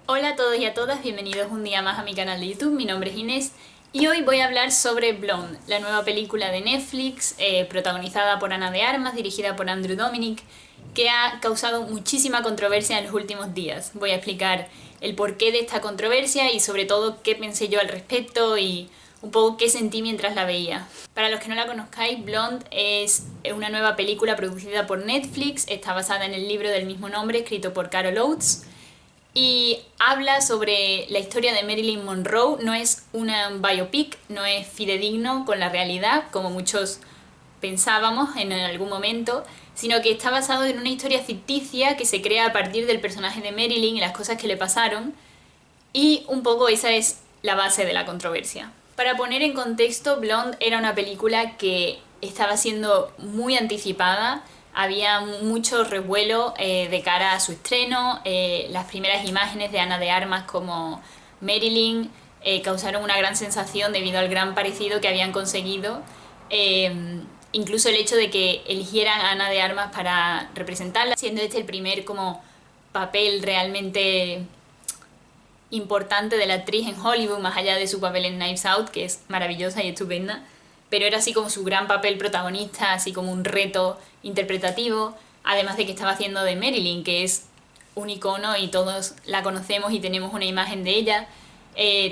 Hola a todos y a todas, bienvenidos un día más a mi canal de YouTube, mi nombre es Inés y hoy voy a hablar sobre Blonde, la nueva película de Netflix, protagonizada por Ana de Armas, dirigida por Andrew Dominik, que ha causado muchísima controversia en los últimos días. Voy a explicar el porqué de esta controversia y sobre todo qué pensé yo al respecto y un poco qué sentí mientras la veía. Para los que no la conozcáis, Blonde es una nueva película producida por Netflix, está basada en el libro del mismo nombre escrito por Carol Oates y habla sobre la historia de Marilyn Monroe. No es una biopic, no es fidedigno con la realidad, como muchos pensábamos en algún momento, sino que está basado en una historia ficticia que se crea a partir del personaje de Marilyn y las cosas que le pasaron, y un poco esa es la base de la controversia. Para poner en contexto, Blonde era una película que estaba siendo muy anticipada, había mucho revuelo de cara a su estreno, las primeras imágenes de Ana de Armas como Marilyn causaron una gran sensación debido al gran parecido que habían conseguido. Incluso el hecho de que eligieran a Ana de Armas para representarla, siendo este el primer como papel realmente importante de la actriz en Hollywood, más allá de su papel en Knives Out, que es maravillosa y estupenda, pero era así como su gran papel protagonista, así como un reto interpretativo, además de que estaba haciendo de Marilyn, que es un icono y todos la conocemos y tenemos una imagen de ella.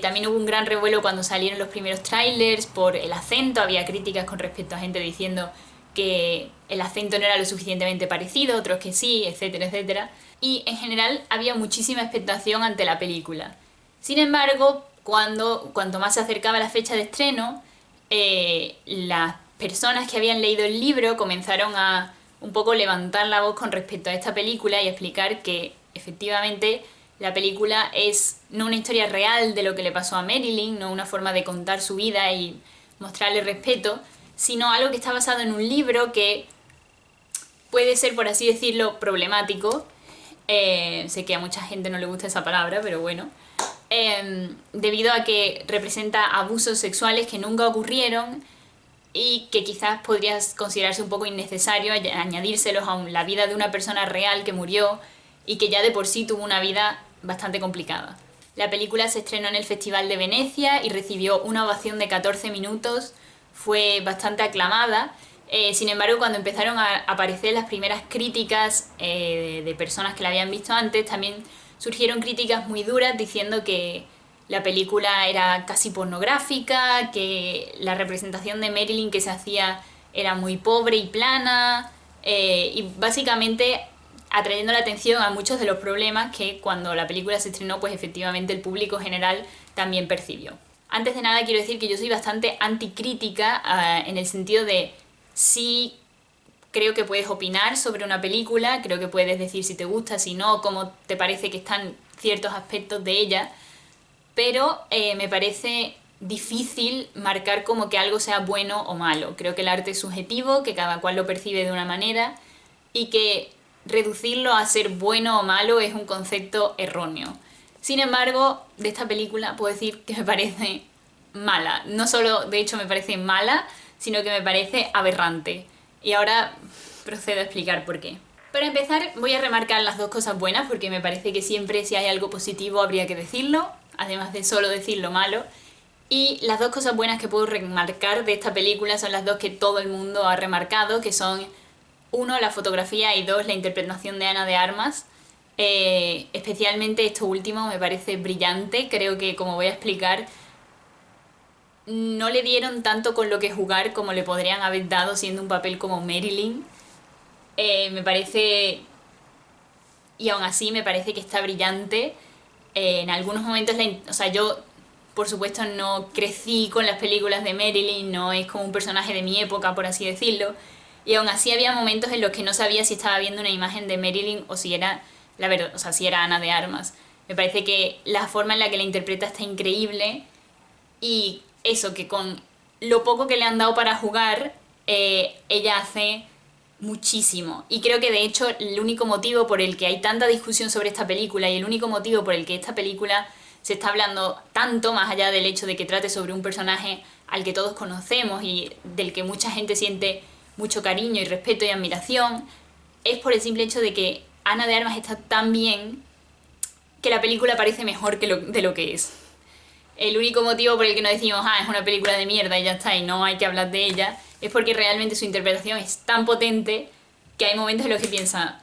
También hubo un gran revuelo cuando salieron los primeros trailers por el acento, había críticas con respecto a gente diciendo que el acento no era lo suficientemente parecido, otros que sí, etcétera, etcétera. Y en general había muchísima expectación ante la película. Sin embargo, cuanto más se acercaba la fecha de estreno, las personas que habían leído el libro comenzaron a un poco levantar la voz con respecto a esta película y explicar que efectivamente la película es no una historia real de lo que le pasó a Marilyn, no una forma de contar su vida y mostrarle respeto, sino algo que está basado en un libro que puede ser, por así decirlo, problemático. Sé que a mucha gente no le gusta esa palabra, pero bueno. Debido a que representa abusos sexuales que nunca ocurrieron y que quizás podría considerarse un poco innecesario añadírselos a la vida de una persona real que murió y que ya de por sí tuvo una vida bastante complicada. La película se estrenó en el Festival de Venecia y recibió una ovación de 14 minutos, fue bastante aclamada. Sin embargo, cuando empezaron a aparecer las primeras críticas de personas que la habían visto antes, también surgieron críticas muy duras diciendo que la película era casi pornográfica, que la representación de Marilyn que se hacía era muy pobre y plana, y básicamente atrayendo la atención a muchos de los problemas que cuando la película se estrenó, pues efectivamente el público general también percibió. Antes de nada quiero decir que yo soy bastante anticrítica en el sentido de sí creo que puedes opinar sobre una película, creo que puedes decir si te gusta, si no, cómo te parece que están ciertos aspectos de ella, pero me parece difícil marcar como que algo sea bueno o malo. Creo que el arte es subjetivo, que cada cual lo percibe de una manera y que reducirlo a ser bueno o malo es un concepto erróneo. Sin embargo, de esta película puedo decir que me parece mala. No solo, de hecho, me parece mala, sino que me parece aberrante. Y ahora procedo a explicar por qué. Para empezar, voy a remarcar las dos cosas buenas, porque me parece que siempre si hay algo positivo habría que decirlo, además de solo decir lo malo. Y las dos cosas buenas que puedo remarcar de esta película son las dos que todo el mundo ha remarcado, que son, uno, la fotografía y dos, la interpretación de Ana de Armas. Especialmente esto último me parece brillante, creo que, como voy a explicar, no le dieron tanto con lo que jugar como le podrían haber dado siendo un papel como Marilyn. Me parece, y aún así me parece que está brillante. En algunos momentos, o sea, yo por supuesto no crecí con las películas de Marilyn, no es como un personaje de mi época, por así decirlo, y aún así había momentos en los que no sabía si estaba viendo una imagen de Marilyn o si era la verdad, o sea, si era Ana de Armas. Me parece que la forma en la que la interpreta está increíble y eso, que con lo poco que le han dado para jugar, ella hace muchísimo. Y creo que de hecho el único motivo por el que hay tanta discusión sobre esta película y el único motivo por el que esta película se está hablando tanto, más allá del hecho de que trate sobre un personaje al que todos conocemos y del que mucha gente siente mucho cariño y respeto y admiración, es por el simple hecho de que Ana de Armas está tan bien que la película parece mejor de lo que es. El único motivo por el que no decimos, es una película de mierda y ya está, y no hay que hablar de ella, es porque realmente su interpretación es tan potente que hay momentos en los que piensa,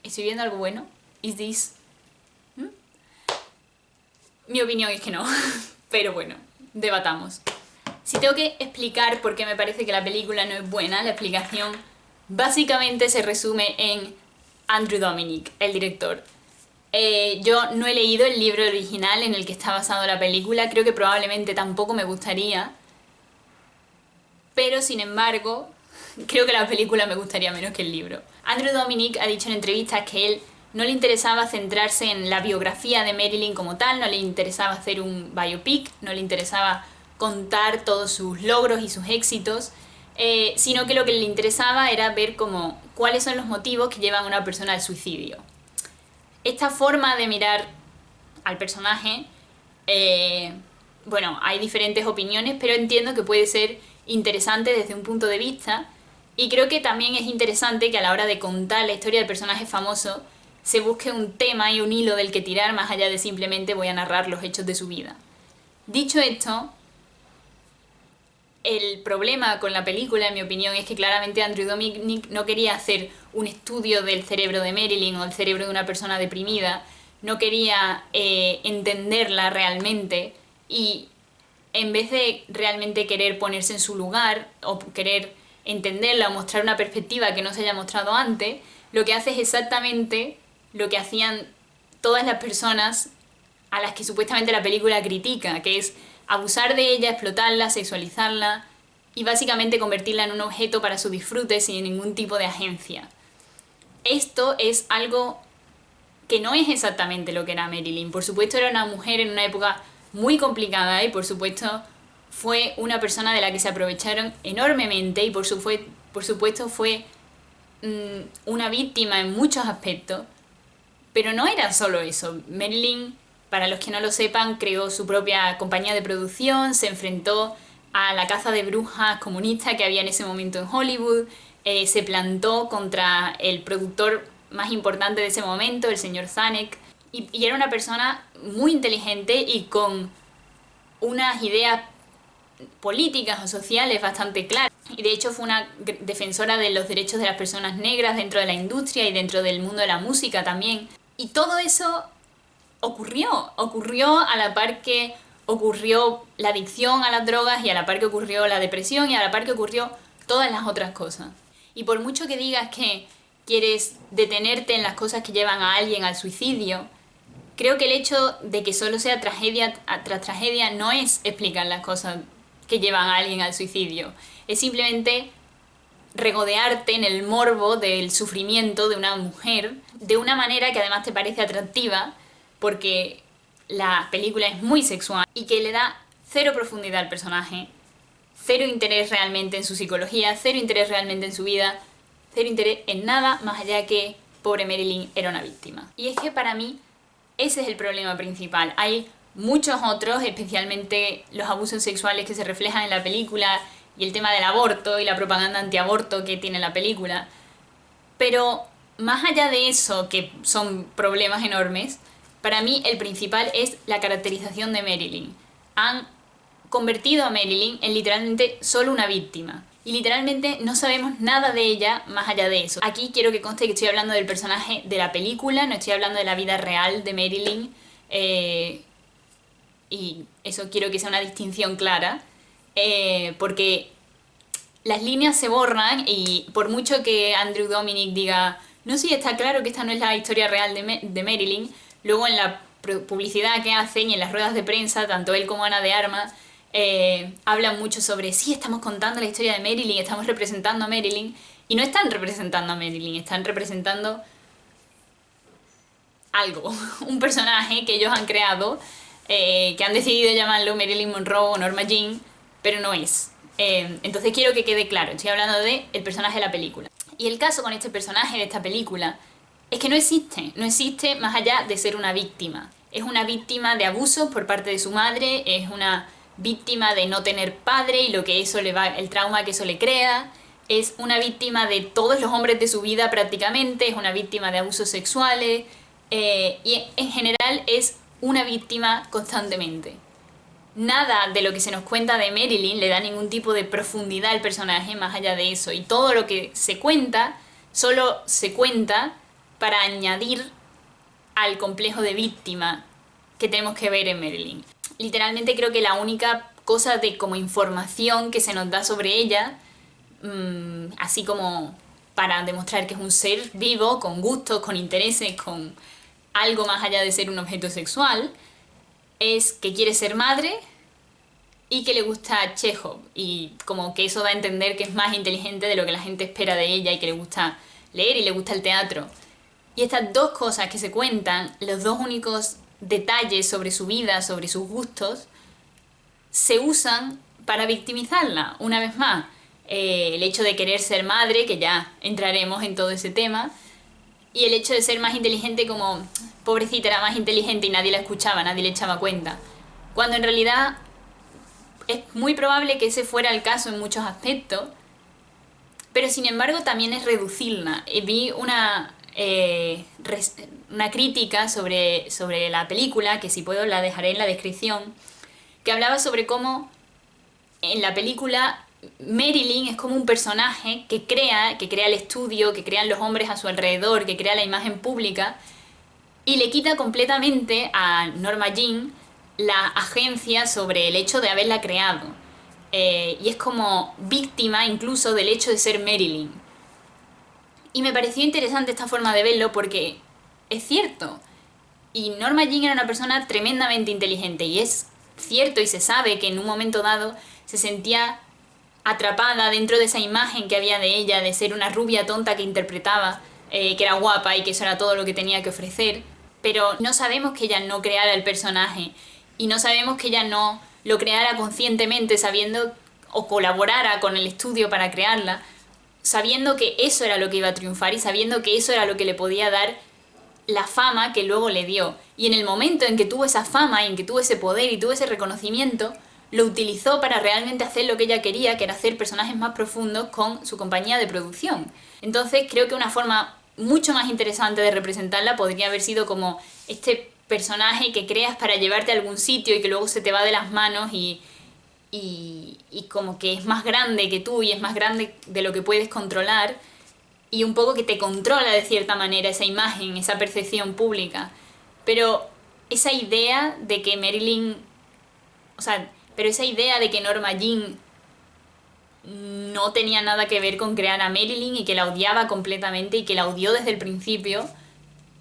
¿estoy viendo algo bueno? ¿Is this? Mi opinión es que no, pero bueno, debatamos. Si tengo que explicar por qué me parece que la película no es buena, la explicación básicamente se resume en Andrew Dominik, el director. Yo no he leído el libro original en el que está basado la película, creo que probablemente tampoco me gustaría, pero sin embargo, creo que la película me gustaría menos que el libro. Andrew Dominik ha dicho en entrevistas que él no le interesaba centrarse en la biografía de Marilyn como tal, no le interesaba hacer un biopic, no le interesaba contar todos sus logros y sus éxitos, sino que lo que le interesaba era ver cuáles son los motivos que llevan a una persona al suicidio. Esta forma de mirar al personaje, bueno, hay diferentes opiniones, pero entiendo que puede ser interesante desde un punto de vista, y creo que también es interesante que a la hora de contar la historia del personaje famoso se busque un tema y un hilo del que tirar más allá de simplemente voy a narrar los hechos de su vida. Dicho esto, el problema con la película, en mi opinión, es que claramente Andrew Dominik no quería hacer un estudio del cerebro de Marilyn o el cerebro de una persona deprimida, no quería entenderla realmente, y en vez de realmente querer ponerse en su lugar o querer entenderla o mostrar una perspectiva que no se haya mostrado antes, lo que hace es exactamente lo que hacían todas las personas a las que supuestamente la película critica, que es abusar de ella, explotarla, sexualizarla y básicamente convertirla en un objeto para su disfrute sin ningún tipo de agencia. Esto es algo que no es exactamente lo que era Marilyn. Por supuesto era una mujer en una época muy complicada y por supuesto fue una persona de la que se aprovecharon enormemente y por supuesto fue una víctima en muchos aspectos, pero no era solo eso. Marilyn, para los que no lo sepan, creó su propia compañía de producción, se enfrentó a la caza de brujas comunista que había en ese momento en Hollywood, se plantó contra el productor más importante de ese momento, el señor Zanuck, y era una persona muy inteligente y con unas ideas políticas o sociales bastante claras. Y de hecho fue una defensora de los derechos de las personas negras dentro de la industria y dentro del mundo de la música también. Y todo eso ocurrió a la par que ocurrió la adicción a las drogas y a la par que ocurrió la depresión y a la par que ocurrió todas las otras cosas. Y por mucho que digas que quieres detenerte en las cosas que llevan a alguien al suicidio, creo que el hecho de que solo sea tragedia tras tragedia no es explicar las cosas que llevan a alguien al suicidio. Es simplemente regodearte en el morbo del sufrimiento de una mujer de una manera que además te parece atractiva porque la película es muy sexual y que le da cero profundidad al personaje, cero interés realmente en su psicología, cero interés realmente en su vida, cero interés en nada más allá que pobre Marilyn era una víctima. Y es que para mí ese es el problema principal. Hay muchos otros, especialmente los abusos sexuales que se reflejan en la película y el tema del aborto y la propaganda antiaborto que tiene la película. Pero más allá de eso, que son problemas enormes, para mí el principal es la caracterización de Marilyn. Han convertido a Marilyn en literalmente solo una víctima. Y literalmente no sabemos nada de ella más allá de eso. Aquí quiero que conste que estoy hablando del personaje de la película, no estoy hablando de la vida real de Marilyn. Y eso quiero que sea una distinción clara. Porque las líneas se borran y por mucho que Andrew Dominik diga no, sí, está claro que esta no es la historia real de Marilyn, luego en la publicidad que hacen y en las ruedas de prensa, tanto él como Ana de Armas hablan mucho sobre sí, estamos contando la historia de Marilyn, estamos representando a Marilyn, y no están representando a Marilyn, están representando algo, un personaje que ellos han creado, que han decidido llamarlo Marilyn Monroe o Norma Jean, pero no es. Entonces quiero que quede claro, estoy hablando del personaje de la película. Y el caso con este personaje de esta película es que no existe más allá de ser una víctima. Es una víctima de abusos por parte de su madre, es una víctima de no tener padre y lo que eso le va, el trauma que eso le crea, es una víctima de todos los hombres de su vida prácticamente, es una víctima de abusos sexuales, y en general es una víctima constantemente. Nada de lo que se nos cuenta de Marilyn le da ningún tipo de profundidad al personaje más allá de eso, y todo lo que se cuenta solo se cuenta para añadir al complejo de víctima que tenemos que ver en Marilyn. Literalmente creo que la única cosa de como información que se nos da sobre ella, así como para demostrar que es un ser vivo, con gustos, con intereses, con algo más allá de ser un objeto sexual, es que quiere ser madre y que le gusta Chekhov, y como que eso da a entender que es más inteligente de lo que la gente espera de ella, y que le gusta leer y le gusta el teatro. Y estas dos cosas que se cuentan, los dos únicos detalles sobre su vida, sobre sus gustos, se usan para victimizarla, una vez más. El hecho de querer ser madre, que ya entraremos en todo ese tema, y el hecho de ser más inteligente, como pobrecita era más inteligente y nadie la escuchaba, nadie le echaba cuenta. Cuando en realidad es muy probable que ese fuera el caso en muchos aspectos, pero sin embargo también es reducirla. Vi una crítica sobre la película, que si puedo la dejaré en la descripción, que hablaba sobre cómo en la película Marilyn es como un personaje que crea el estudio, que crean los hombres a su alrededor, que crea la imagen pública, y le quita completamente a Norma Jean la agencia sobre el hecho de haberla creado. Y es como víctima incluso del hecho de ser Marilyn. Y me pareció interesante esta forma de verlo porque es cierto. Y Norma Jean era una persona tremendamente inteligente, y es cierto y se sabe que en un momento dado se sentía atrapada dentro de esa imagen que había de ella, de ser una rubia tonta que interpretaba, que era guapa y que eso era todo lo que tenía que ofrecer. Pero no sabemos que ella no creara el personaje, y no sabemos que ella no lo creara conscientemente, sabiendo, o colaborara con el estudio para crearla, sabiendo que eso era lo que iba a triunfar y sabiendo que eso era lo que le podía dar la fama que luego le dio. Y en el momento en que tuvo esa fama y en que tuvo ese poder y tuvo ese reconocimiento, lo utilizó para realmente hacer lo que ella quería, que era hacer personajes más profundos con su compañía de producción. Entonces creo que una forma mucho más interesante de representarla podría haber sido como este personaje que creas para llevarte a algún sitio y que luego se te va de las manos, y como que es más grande que tú y es más grande de lo que puedes controlar, y un poco que te controla de cierta manera esa imagen, esa percepción pública. Pero esa idea de que Marilyn... pero esa idea de que Norma Jean no tenía nada que ver con crear a Marilyn y que la odiaba completamente y que la odió desde el principio,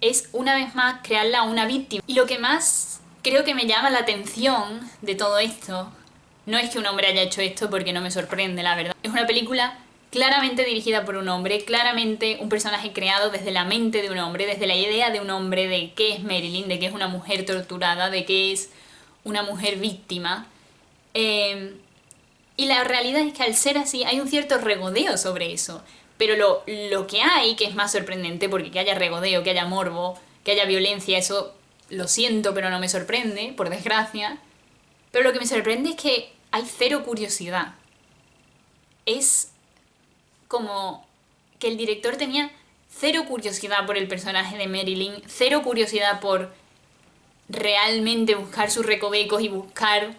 es una vez más crearla a una víctima. Y lo que más creo que me llama la atención de todo esto, no es que un hombre haya hecho esto, porque no me sorprende, la verdad. Es una película claramente dirigida por un hombre, claramente un personaje creado desde la mente de un hombre, desde la idea de un hombre de qué es Marilyn, de qué es una mujer torturada, de qué es una mujer víctima. Y la realidad es que al ser así hay un cierto regodeo sobre eso. Pero lo que hay, que es más sorprendente, porque que haya regodeo, que haya morbo, que haya violencia, eso lo siento, pero no me sorprende, por desgracia. Pero lo que me sorprende es que hay cero curiosidad. Es como que el director tenía cero curiosidad por el personaje de Marilyn, cero curiosidad por realmente buscar sus recovecos y buscar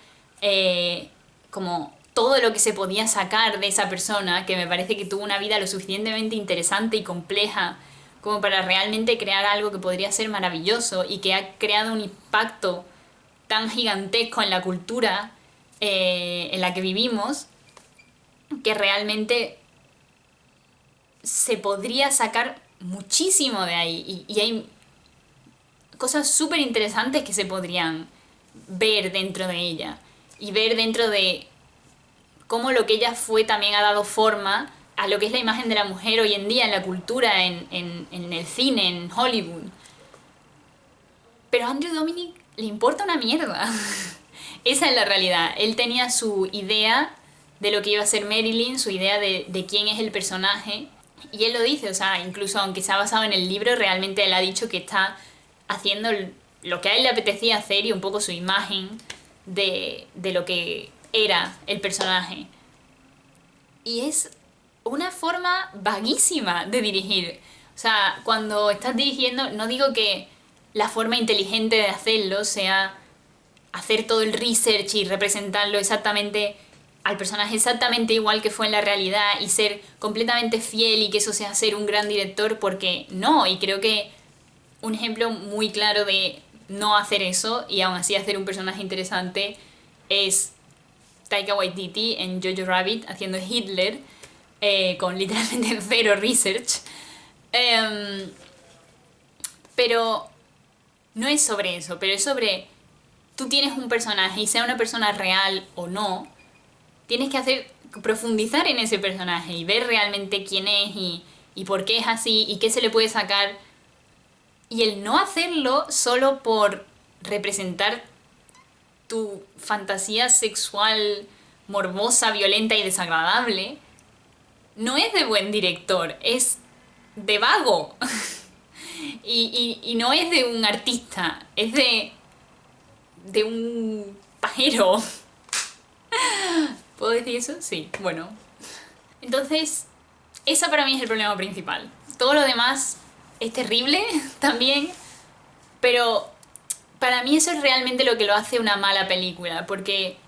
como todo lo que se podía sacar de esa persona, que me parece que tuvo una vida lo suficientemente interesante y compleja como para realmente crear algo que podría ser maravilloso y que ha creado un impacto tan gigantesco en la cultura en la que vivimos, que realmente se podría sacar muchísimo de ahí, y hay cosas súper interesantes que se podrían ver dentro de ella, y ver dentro de cómo lo que ella fue también ha dado forma a lo que es la imagen de la mujer hoy en día en la cultura, en el cine, en Hollywood. Pero a Andrew Dominik le importa una mierda. Esa es la realidad. Él tenía su idea de lo que iba a ser Marilyn, su idea de quién es el personaje, y él lo dice, o sea, incluso aunque se ha basado en el libro, realmente él ha dicho que está haciendo lo que a él le apetecía hacer y un poco su imagen de lo que era el personaje. Y es una forma vaguísima de dirigir. O sea, cuando estás dirigiendo, no digo que la forma inteligente de hacerlo sea hacer todo el research y representarlo exactamente al personaje exactamente igual que fue en la realidad y ser completamente fiel y que eso sea ser un gran director, porque no, y creo que un ejemplo muy claro de no hacer eso y aún así hacer un personaje interesante es Taika Waititi en Jojo Rabbit haciendo Hitler, con literalmente cero research. Pero no es sobre eso, pero es sobre tú tienes un personaje y sea una persona real o no, tienes que profundizar en ese personaje y ver realmente quién es y por qué es así y qué se le puede sacar. Y el no hacerlo solo por representar tu fantasía sexual morbosa, violenta y desagradable, no es de buen director, es de vago. Y no es de un artista, es de un pajero. ¿Puedo decir eso? Sí, bueno. Entonces, ese para mí es el problema principal. Todo lo demás es terrible también, pero para mí eso es realmente lo que lo hace una mala película, porque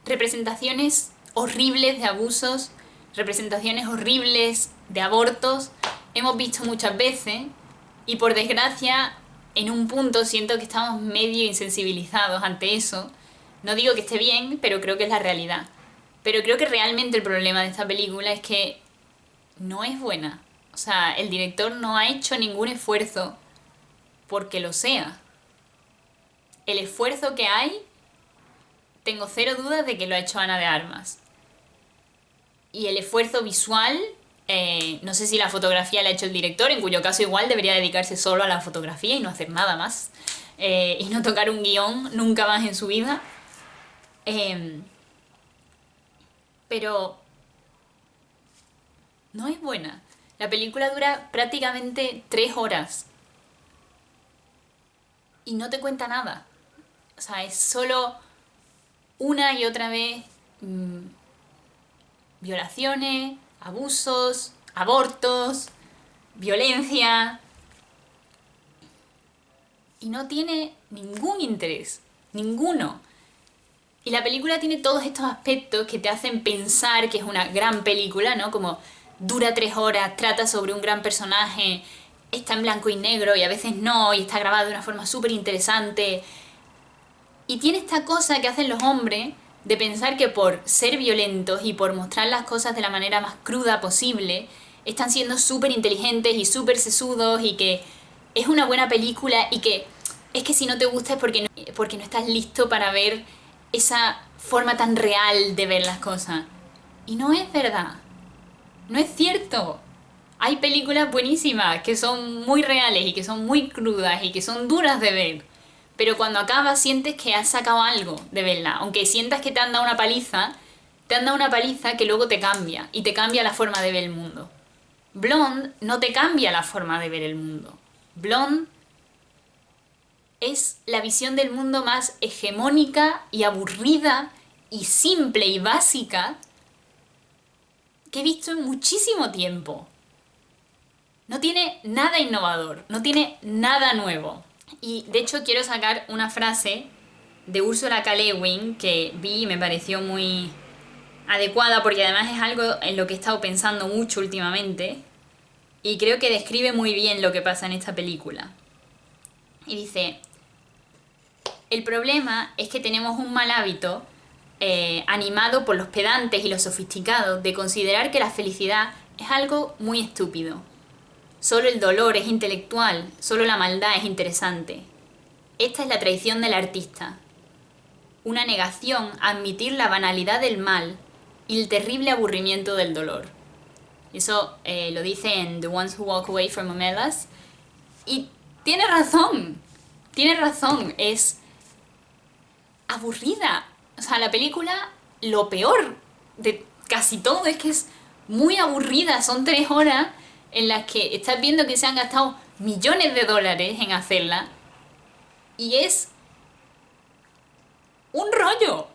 representaciones horribles de abusos, representaciones horribles de abortos, hemos visto muchas veces y por desgracia en un punto siento que estamos medio insensibilizados ante eso. No digo que esté bien, pero creo que es la realidad. Pero creo que realmente el problema de esta película es que no es buena. O sea, el director no ha hecho ningún esfuerzo porque lo sea. El esfuerzo que hay, tengo cero dudas de que lo ha hecho Ana de Armas. Y el esfuerzo visual, no sé si la fotografía la ha hecho el director, en cuyo caso igual debería dedicarse solo a la fotografía y no hacer nada más. Y no tocar un guión nunca más en su vida. Pero no es buena. La película dura prácticamente 3 horas. Y no te cuenta nada. O sea, es solo una y otra vez violaciones, abusos, abortos, violencia. Y no tiene ningún interés. Ninguno. Y la película tiene todos estos aspectos que te hacen pensar que es una gran película, ¿no? Como dura 3 horas, trata sobre un gran personaje, está en blanco y negro y a veces no, y está grabada de una forma súper interesante. Y tiene esta cosa que hacen los hombres de pensar que por ser violentos y por mostrar las cosas de la manera más cruda posible, están siendo súper inteligentes y súper sesudos y que es una buena película y que es que si no te gusta es porque no estás listo para ver esa forma tan real de ver las cosas. Y no es verdad. No es cierto. Hay películas buenísimas que son muy reales y que son muy crudas y que son duras de ver. Pero cuando acabas sientes que has sacado algo de verla. Aunque sientas que te han dado una paliza, te han dado una paliza que luego te cambia. Y te cambia la forma de ver el mundo. Blonde no te cambia la forma de ver el mundo. Blonde es la visión del mundo más hegemónica y aburrida y simple y básica que he visto en muchísimo tiempo. No tiene nada innovador, no tiene nada nuevo. Y de hecho quiero sacar una frase de Ursula K. Le Guin que vi y me pareció muy adecuada porque además es algo en lo que he estado pensando mucho últimamente y creo que describe muy bien lo que pasa en esta película. Y dice: el problema es que tenemos un mal hábito, animado por los pedantes y los sofisticados, de considerar que la felicidad es algo muy estúpido. Solo el dolor es intelectual, solo la maldad es interesante. Esta es la traición del artista. Una negación a admitir la banalidad del mal y el terrible aburrimiento del dolor. Eso lo dice en The Ones Who Walk Away from Omelas. Y tiene razón, es aburrida. O sea, la película, lo peor de casi todo es que es muy aburrida. Son 3 horas en las que estás viendo que se han gastado millones de dólares en hacerla y es un rollo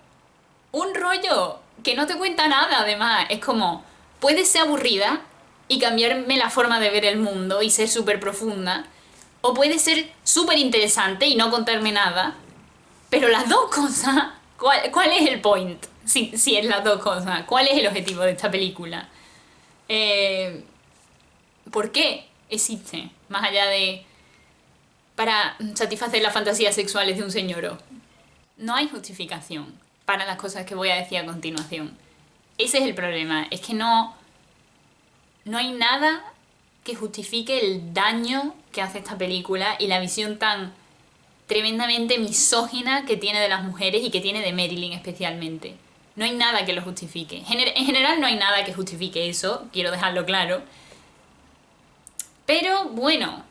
que no te cuenta nada. Además, es como, puedes ser aburrida y cambiarme la forma de ver el mundo y ser súper profunda, O puede ser súper interesante y no contarme nada, pero las dos cosas, ¿cuál es el point? Si es las dos cosas, ¿cuál es el objetivo de esta película? ¿Por qué existe? Más allá de para satisfacer las fantasías sexuales de un señor. No hay justificación para las cosas que voy a decir a continuación. Ese es el problema, es que no hay nada que justifique el daño que hace esta película y la visión tan tremendamente misógina que tiene de las mujeres y que tiene de Marilyn especialmente. No hay nada que lo justifique. En general no hay nada que justifique eso, quiero dejarlo claro. Pero bueno,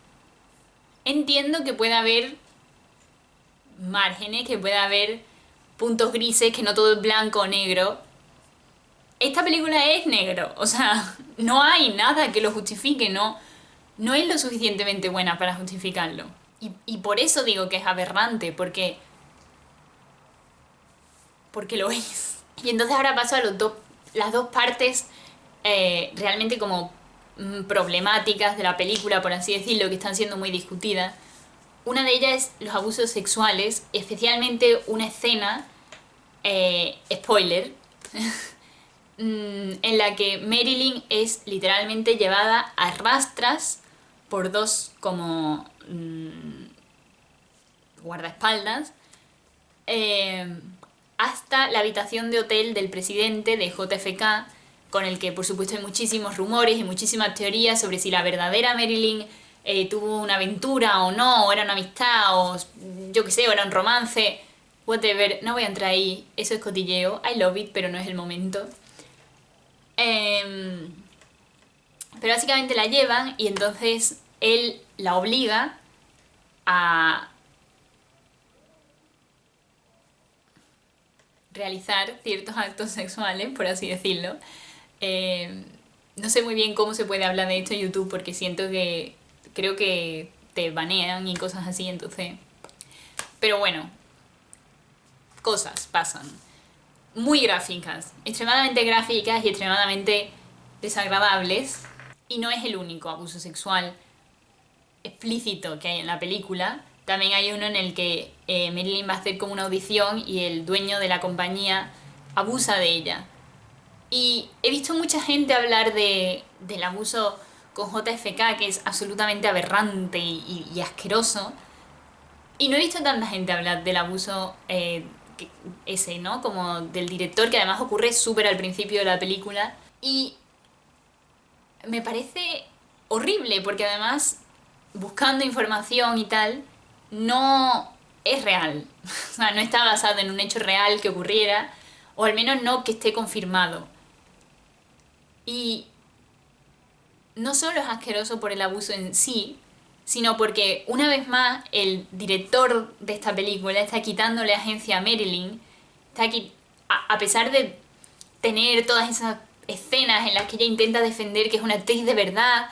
entiendo que pueda haber márgenes, que pueda haber puntos grises, que no todo es blanco o negro. Esta película es negro, o sea, no hay nada que lo justifique, no es lo suficientemente buena para justificarlo. Y por eso digo que es aberrante, porque lo es. Y entonces ahora paso a las dos partes realmente como problemáticas de la película, por así decirlo, que están siendo muy discutidas. Una de ellas es los abusos sexuales, especialmente una escena, spoiler, en la que Marilyn es literalmente llevada a rastras por dos como guardaespaldas hasta la habitación de hotel del presidente de JFK, con el que por supuesto hay muchísimos rumores y muchísimas teorías sobre si la verdadera Marilyn tuvo una aventura o no, o era una amistad, o yo qué sé, o era un romance, whatever. No voy a entrar ahí, eso es cotilleo, I love it, pero no es el momento. Pero básicamente la llevan y entonces él la obliga a realizar ciertos actos sexuales, por así decirlo. No sé muy bien cómo se puede hablar de esto en YouTube porque siento que creo que te banean y cosas así, entonces... Pero bueno, cosas pasan. Muy gráficas, extremadamente gráficas y extremadamente desagradables. Y no es el único abuso sexual explícito que hay en la película. También hay uno en el que Marilyn va a hacer como una audición y el dueño de la compañía abusa de ella. Y he visto mucha gente hablar del abuso con JFK, que es absolutamente aberrante y asqueroso. Y no he visto tanta gente hablar del abuso ese, ¿no? Como del director, que además ocurre súper al principio de la película. Y me parece horrible, porque además, buscando información y tal, no es real. O sea, no está basado en un hecho real que ocurriera, o al menos no que esté confirmado. Y no solo es asqueroso por el abuso en sí, sino porque una vez más el director de esta película está quitándole agencia a Marilyn, a pesar de tener todas esas escenas en las que ella intenta defender que es una actriz de verdad,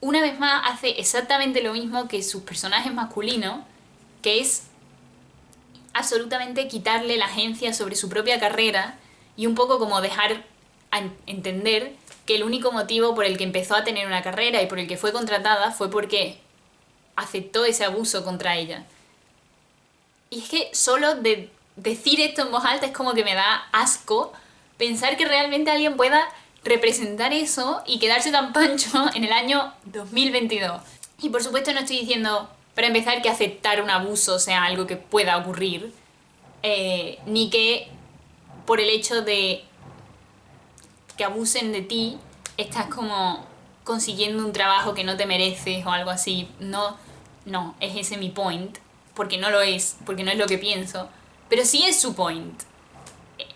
una vez más hace exactamente lo mismo que sus personajes masculinos, que es absolutamente quitarle la agencia sobre su propia carrera y un poco como dejar a entender que el único motivo por el que empezó a tener una carrera y por el que fue contratada fue porque aceptó ese abuso contra ella. Y es que solo de decir esto en voz alta es como que me da asco pensar que realmente alguien pueda representar eso y quedarse tan pancho en el año 2022. Y por supuesto no estoy diciendo, para empezar, que aceptar un abuso sea algo que pueda ocurrir, ni que por el hecho de que abusen de ti estás como consiguiendo un trabajo que no te mereces o algo así. No, es ese mi point, porque no lo es, porque no es lo que pienso, pero sí es su point.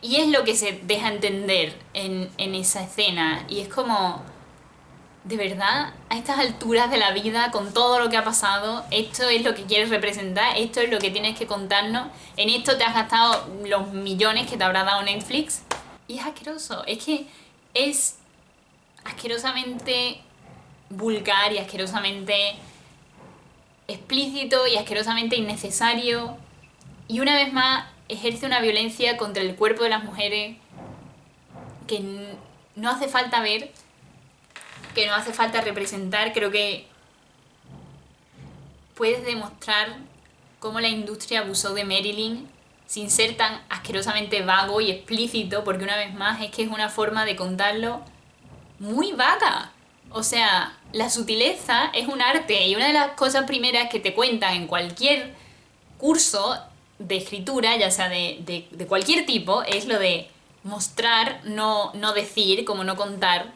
Y es lo que se deja entender en esa escena. Y es como, de verdad, a estas alturas de la vida, con todo lo que ha pasado, esto es lo que quieres representar, esto es lo que tienes que contarnos, en esto te has gastado los millones que te habrá dado Netflix. Y es asqueroso, es que es asquerosamente vulgar y asquerosamente explícito y asquerosamente innecesario. Y una vez más ejerce una violencia contra el cuerpo de las mujeres que no hace falta ver, que no hace falta representar. Creo que puedes demostrar cómo la industria abusó de Marilyn sin ser tan asquerosamente vago y explícito, porque una vez más es que es una forma de contarlo muy vaga. O sea, la sutileza es un arte y una de las cosas primeras que te cuentan en cualquier curso de escritura, ya sea de cualquier tipo, es lo de mostrar, no decir, como no contar,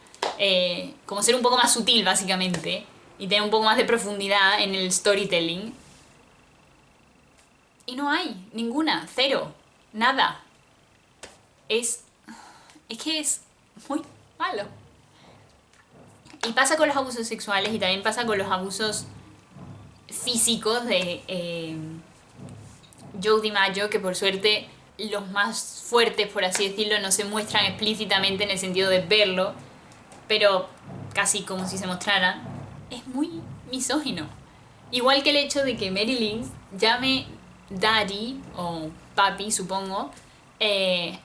como ser un poco más sutil básicamente y tener un poco más de profundidad en el storytelling. Y no hay ninguna, cero, nada. Es que es muy malo. Y pasa con los abusos sexuales y también pasa con los abusos físicos de Joe DiMaggio, que por suerte los más fuertes, por así decirlo, no se muestran explícitamente en el sentido de verlo, pero casi como si se mostraran. Es muy misógino. Igual que el hecho de que Marilyn llame daddy o papi, supongo,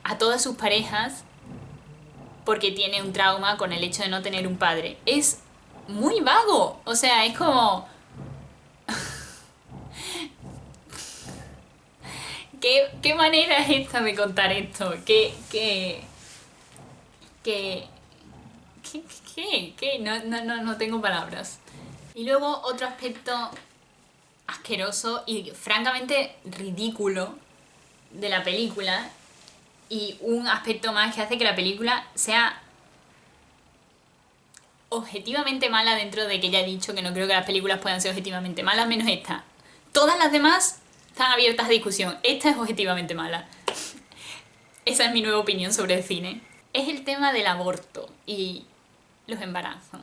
a todas sus parejas porque tiene un trauma con el hecho de no tener un padre. Es muy vago. O sea, es como... ¿Qué manera es esta de contar esto? ¿Qué? No tengo palabras. Y luego otro aspecto asqueroso y francamente ridículo de la película, y un aspecto más que hace que la película sea objetivamente mala, dentro de que ya he dicho que no creo que las películas puedan ser objetivamente malas, menos esta. Todas las demás están abiertas a discusión. Esta es objetivamente mala. Esa es mi nueva opinión sobre el cine. Es el tema del aborto y los embarazos.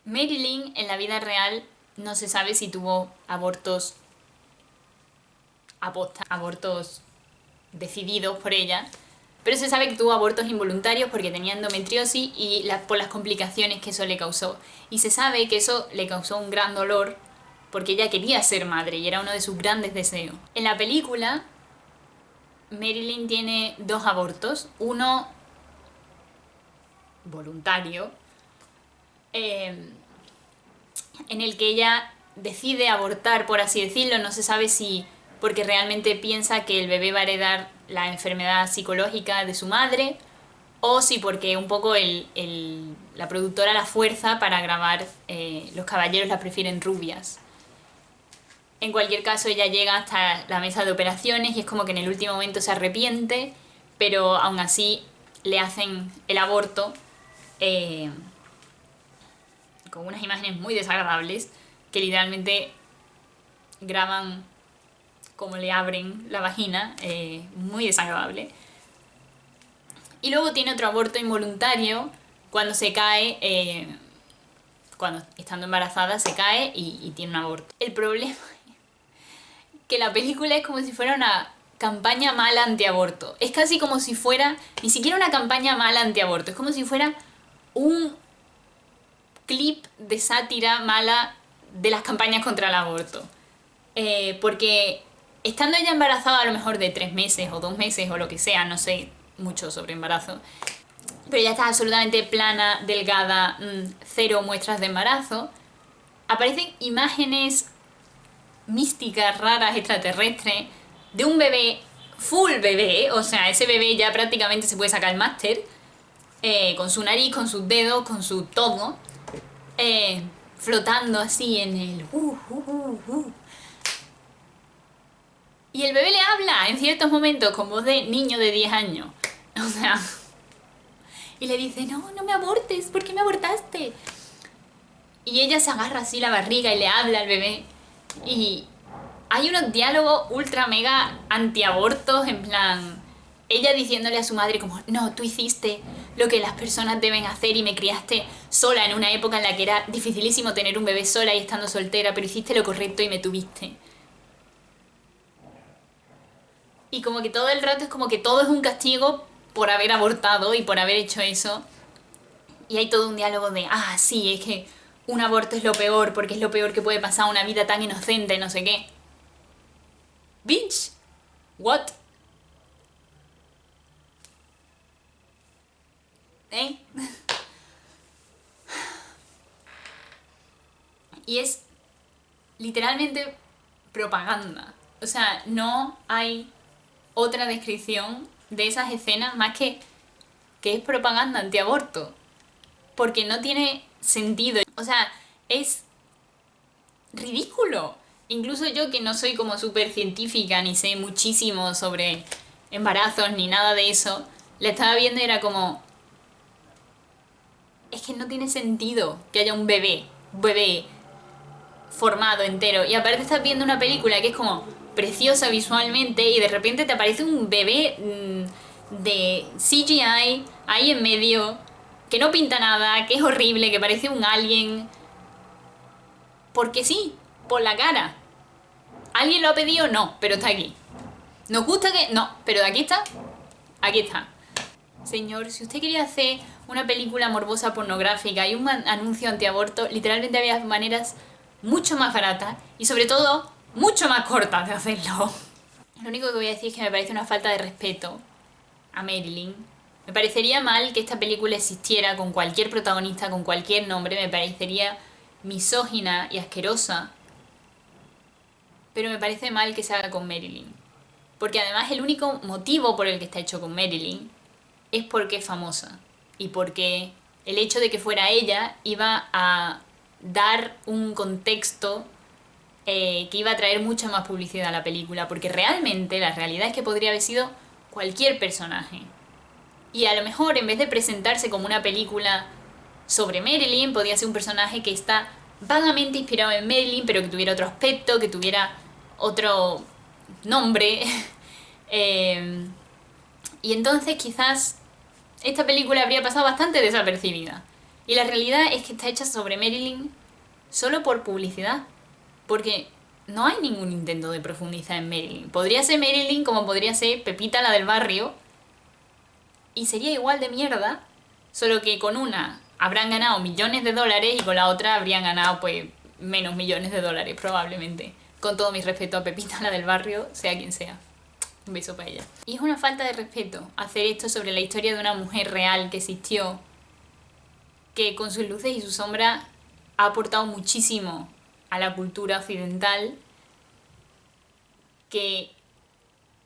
Marilyn en la vida real no se sabe si tuvo abortos aposta, abortos decididos por ella, pero se sabe que tuvo abortos involuntarios porque tenía endometriosis y por las complicaciones que eso le causó. Y se sabe que eso le causó un gran dolor porque ella quería ser madre y era uno de sus grandes deseos. En la película, Marilyn tiene 2 abortos, uno voluntario, en el que ella decide abortar, por así decirlo. No se sabe si porque realmente piensa que el bebé va a heredar la enfermedad psicológica de su madre, o si porque un poco la productora la fuerza para grabar Los caballeros la prefieren rubias. En cualquier caso, ella llega hasta la mesa de operaciones y es como que en el último momento se arrepiente, pero aún así le hacen el aborto con unas imágenes muy desagradables que literalmente graban como le abren la vagina, muy desagradable. Y luego tiene otro aborto involuntario cuando se cae, cuando estando embarazada se cae y tiene un aborto. El problema es que la película es como si fuera una campaña mala antiaborto. Es casi como si fuera, ni siquiera una campaña mala antiaborto, es como si fuera un clip de sátira mala de las campañas contra el aborto. Porque estando ella embarazada a lo mejor de 3 meses o 2 meses o lo que sea, no sé mucho sobre embarazo, pero ella está absolutamente plana, delgada, cero muestras de embarazo, aparecen imágenes místicas, raras, extraterrestres, de un bebé, full bebé, o sea, ese bebé ya prácticamente se puede sacar el máster, con su nariz, con sus dedos, con su todo, flotando así en el... Y el bebé le habla en ciertos momentos con voz de niño de 10 años. O sea... Y le dice, no me abortes, ¿por qué me abortaste? Y ella se agarra así la barriga y le habla al bebé. Y hay unos diálogos ultra mega antiabortos, en plan... Ella diciéndole a su madre como, no, tú hiciste lo que las personas deben hacer y me criaste sola en una época en la que era dificilísimo tener un bebé sola y estando soltera, pero hiciste lo correcto y me tuviste. Y como que todo el rato es como que todo es un castigo por haber abortado y por haber hecho eso. Y hay todo un diálogo de, sí, es que un aborto es lo peor porque es lo peor que puede pasar a una vida tan inocente, no sé qué. Bitch, what? ¿Eh? Y es literalmente propaganda. O sea, no hay otra descripción de esas escenas más que es propaganda antiaborto. Porque no tiene sentido. O sea, es ridículo. Incluso yo, que no soy como súper científica ni sé muchísimo sobre embarazos ni nada de eso, la estaba viendo y era como... Es que no tiene sentido que haya un bebé formado entero. Y aparte estás viendo una película que es como preciosa visualmente y de repente te aparece un bebé de CGI ahí en medio, que no pinta nada, que es horrible, que parece un alien. Porque sí, por la cara. ¿Alguien lo ha pedido? No, pero está aquí. ¿Nos gusta que...? No, pero de aquí está. Aquí está. Señor, si usted quería hacer una película morbosa pornográfica y un anuncio antiaborto, literalmente había maneras mucho más baratas y sobre todo mucho más cortas de hacerlo. Lo único que voy a decir es que me parece una falta de respeto a Marilyn. Me parecería mal que esta película existiera con cualquier protagonista, con cualquier nombre, me parecería misógina y asquerosa. Pero me parece mal que se haga con Marilyn. Porque además el único motivo por el que está hecho con Marilyn es porque es famosa. Y porque el hecho de que fuera ella iba a dar un contexto que iba a traer mucha más publicidad a la película. Porque realmente la realidad es que podría haber sido cualquier personaje. Y a lo mejor en vez de presentarse como una película sobre Marilyn, podría ser un personaje que está vagamente inspirado en Marilyn, pero que tuviera otro aspecto, que tuviera otro nombre. Y entonces quizás esta película habría pasado bastante desapercibida. Y la realidad es que está hecha sobre Marilyn solo por publicidad. Porque no hay ningún intento de profundizar en Marilyn. Podría ser Marilyn como podría ser Pepita, la del barrio, y sería igual de mierda, solo que con una habrán ganado millones de dólares y con la otra habrían ganado pues menos millones de dólares probablemente. Con todo mi respeto a Pepita, la del barrio, sea quien sea. Un beso para ella. Y es una falta de respeto hacer esto sobre la historia de una mujer real que existió, que con sus luces y sus sombras ha aportado muchísimo a la cultura occidental, que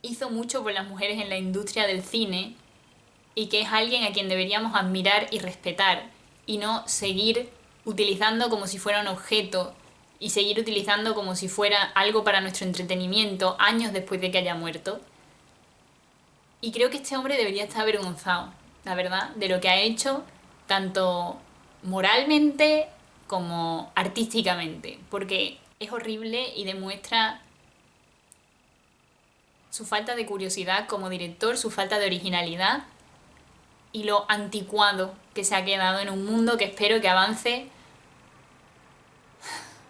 hizo mucho por las mujeres en la industria del cine y que es alguien a quien deberíamos admirar y respetar y no seguir utilizando como si fuera un objeto y seguir utilizando como si fuera algo para nuestro entretenimiento años después de que haya muerto. Y creo que este hombre debería estar avergonzado, la verdad, de lo que ha hecho, tanto moralmente como artísticamente, porque es horrible y demuestra su falta de curiosidad como director, su falta de originalidad y lo anticuado que se ha quedado en un mundo que espero que avance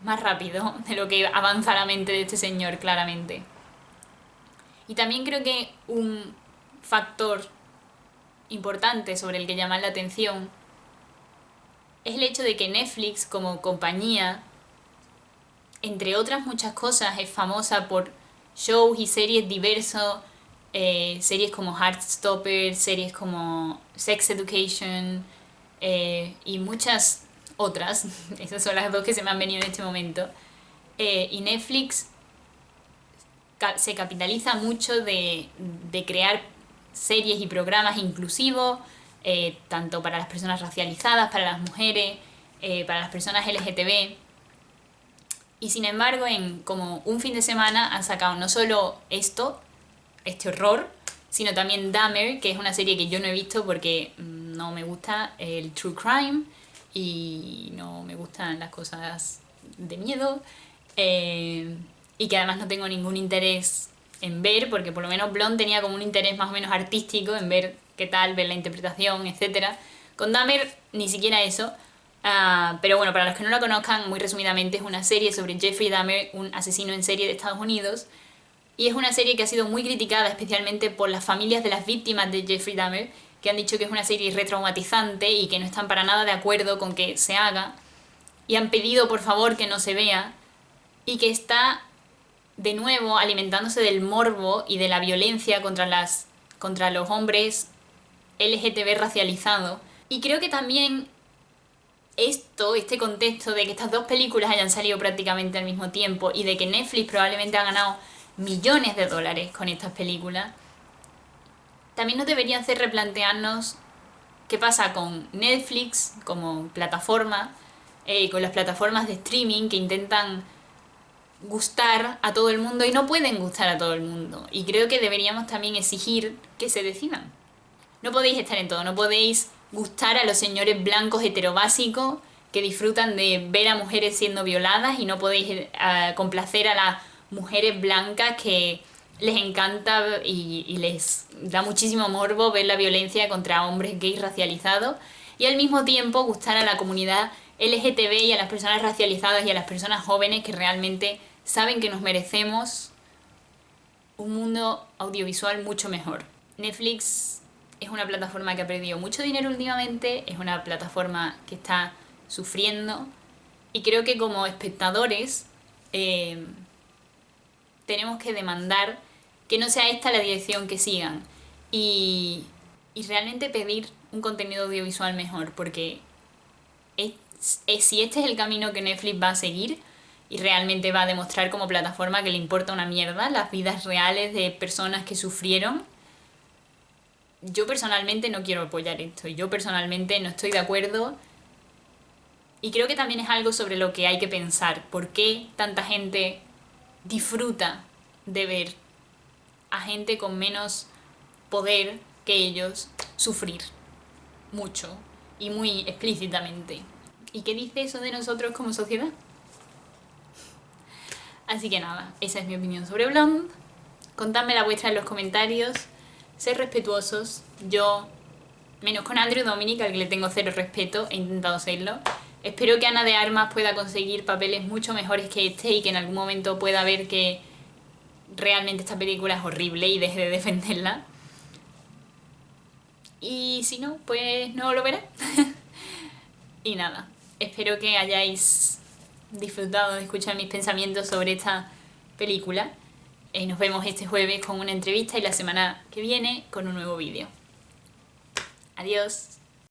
más rápido de lo que avanza la mente de este señor, claramente. Y también creo que un factor importante sobre el que llamar la atención es el hecho de que Netflix como compañía, entre otras muchas cosas, es famosa por shows y series diversos, series como Heartstopper, series como Sex Education y muchas otras. Esas son las dos que se me han venido en este momento. Y Netflix se capitaliza mucho de crear series y programas inclusivos, tanto para las personas racializadas, para las mujeres, para las personas LGTB. Y sin embargo, en como un fin de semana han sacado no solo esto, este horror, sino también Dahmer, que es una serie que yo no he visto porque no me gusta el true crime y no me gustan las cosas de miedo, y que además no tengo ningún interés en ver, porque por lo menos Blonde tenía como un interés más o menos artístico en ver qué tal, ver la interpretación, etc. Con Dahmer ni siquiera eso. Pero bueno, para los que no la conozcan, muy resumidamente, es una serie sobre Jeffrey Dahmer, un asesino en serie de Estados Unidos, y es una serie que ha sido muy criticada, especialmente por las familias de las víctimas de Jeffrey Dahmer, que han dicho que es una serie retraumatizante y que no están para nada de acuerdo con que se haga, y han pedido por favor que no se vea, y que está de nuevo alimentándose del morbo y de la violencia contra los hombres LGTB racializados. Y creo que también este contexto de que estas dos películas hayan salido prácticamente al mismo tiempo y de que Netflix probablemente ha ganado millones de dólares con estas películas, también nos debería hacer replantearnos qué pasa con Netflix como plataforma, con las plataformas de streaming que intentan gustar a todo el mundo y no pueden gustar a todo el mundo. Y creo que deberíamos también exigir que se decidan. No podéis estar en todo, no podéis gustar a los señores blancos heterobásicos que disfrutan de ver a mujeres siendo violadas y no podéis complacer a las mujeres blancas que les encanta y les da muchísimo morbo ver la violencia contra hombres gays racializados y al mismo tiempo gustar a la comunidad LGTB y a las personas racializadas y a las personas jóvenes que realmente saben que nos merecemos un mundo audiovisual mucho mejor. Netflix es una plataforma que ha perdido mucho dinero últimamente, es una plataforma que está sufriendo y creo que como espectadores tenemos que demandar que no sea esta la dirección que sigan y realmente pedir un contenido audiovisual mejor, porque si este es el camino que Netflix va a seguir y realmente va a demostrar como plataforma que le importa una mierda las vidas reales de personas que sufrieron, yo personalmente no quiero apoyar esto, yo personalmente no estoy de acuerdo y creo que también es algo sobre lo que hay que pensar. ¿Por qué tanta gente disfruta de ver a gente con menos poder que ellos sufrir mucho y muy explícitamente? ¿Y qué dice eso de nosotros como sociedad? Así que nada, esa es mi opinión sobre Blonde. Contadme la vuestra en los comentarios. Sed respetuosos. Yo, menos con Andrew Dominik, al que le tengo cero respeto, he intentado serlo. Espero que Ana de Armas pueda conseguir papeles mucho mejores que este y que en algún momento pueda ver que realmente esta película es horrible y deje de defenderla. Y si no, pues no lo veré. Y nada, espero que hayáis disfrutado de escuchar mis pensamientos sobre esta película. Nos vemos este jueves con una entrevista y la semana que viene con un nuevo vídeo. Adiós.